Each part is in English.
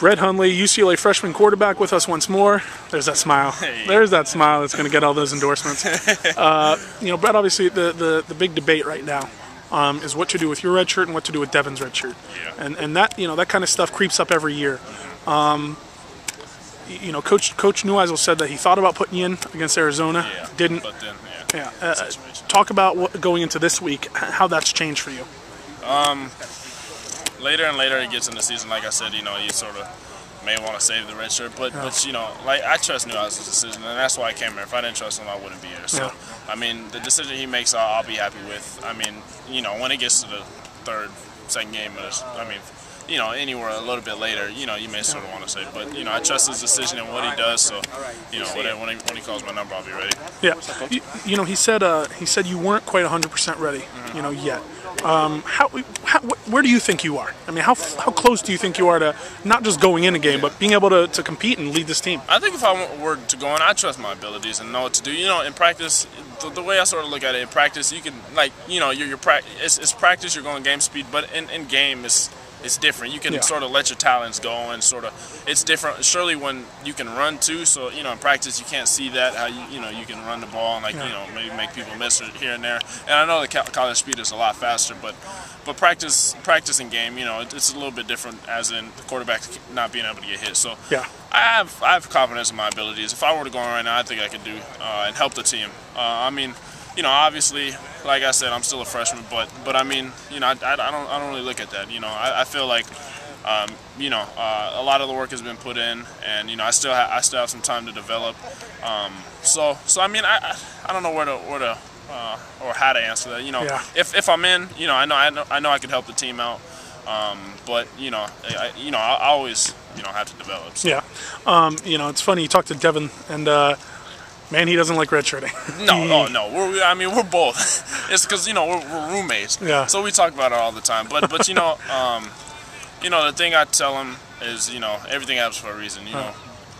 Bett Hundley, UCLA freshman quarterback, with us once more. There's that smile. Hey. There's that smile that's going to get all those endorsements. Brett, obviously the big debate right now is what to do with your red shirt and what to do with Devin's red shirt. Yeah. And that that kind of stuff creeps up every year. Coach Neuheisel said that he thought about putting you in against Arizona, didn't. But then, Talk about going into this week, how that's changed for you. Later and later it gets in the season, like I said, you sort of may want to save the red shirt, but like I trust Neuheisel's decision, and that's why I came here. If I didn't trust him, I wouldn't be here. So, I mean, the decision he makes, I'll be happy with. I mean, when it gets to the second game of this, I mean, anywhere a little bit later, you may sort of want to say, but I trust his decision and what he does. So, when he calls my number, I'll be ready. Yeah, he said you weren't quite 100% ready, yet. Where do you think you are? I mean, how close do you think you are to not just going in a game, but being able to compete and lead this team? I think if I were to go in, I trust my abilities and know what to do. In practice, the way I sort of look at it, in practice, you can, like, it's practice, you're going game speed, but in game, it's different. You can sort of let your talents go and sort of, it's different. Surely when you can run too, so in practice you can't see that, how you can run the ball and maybe make people miss it here and there. And I know the college speed is a lot faster, but practice in game, it's a little bit different, as in the quarterback not being able to get hit. So I have confidence in my abilities. If I were to go in right now, I think I could do and help the team. I mean, obviously, like I said, I'm still a freshman, but I mean, I don't really look at that. I feel like, a lot of the work has been put in, and I still have some time to develop. So I mean, I don't know where to or how to answer that. If I'm in, I know I could help the team out. But I always have to develop. So. Yeah, it's funny, you talk to Devin and. Man, he doesn't like redshirting. No. We're both. It's because we're roommates. Yeah. So we talk about it all the time. But the thing I tell him is everything happens for a reason.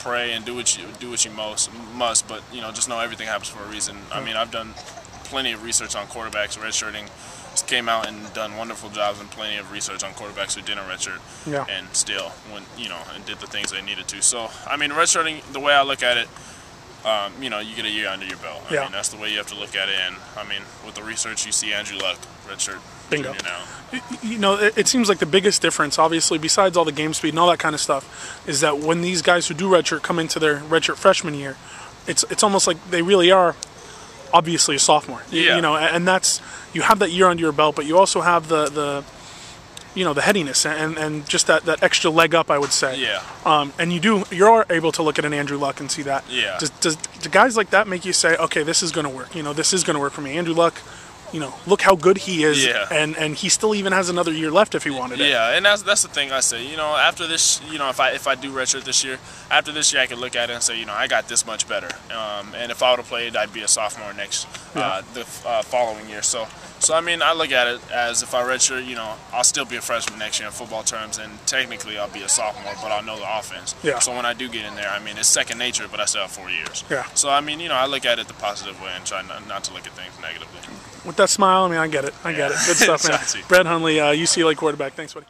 Pray and do what you must. But just know everything happens for a reason. I mean, I've done plenty of research on quarterbacks redshirting. Came out and done wonderful jobs and plenty of research on quarterbacks who didn't redshirt. And still and did the things they needed to. So I mean, redshirting, the way I look at it. You get a year under your belt. I mean, that's the way you have to look at it. And I mean, with the research, you see Andrew Luck, redshirt. Bingo. Now. It seems like the biggest difference, obviously, besides all the game speed and all that kind of stuff, is that when these guys who do redshirt come into their redshirt freshman year, it's almost like they really are obviously a sophomore. And that's, you have that year under your belt, but you also have the headiness and just that extra leg up, I would say. Yeah. And you're able to look at an Andrew Luck and see that. Yeah. Do guys like that make you say, okay, this is going to work? This is going to work for me. Andrew Luck, look how good he is, and he still even has another year left if he wanted it. Yeah, and that's the thing I say. After this, if I do redshirt this year, after this year I can look at it and say, I got this much better. And if I would have played, I'd be a sophomore next the following year. So I mean, I look at it as if I redshirt, I'll still be a freshman next year in football terms, and technically I'll be a sophomore, but I'll know the offense. Yeah. So when I do get in there, I mean, it's second nature, but I still have 4 years. Yeah. So I mean, I look at it the positive way and try not to look at things negatively. With that smile, I mean, I get it. Good stuff, man. Bett Hundley, UCLA quarterback. Thanks, buddy.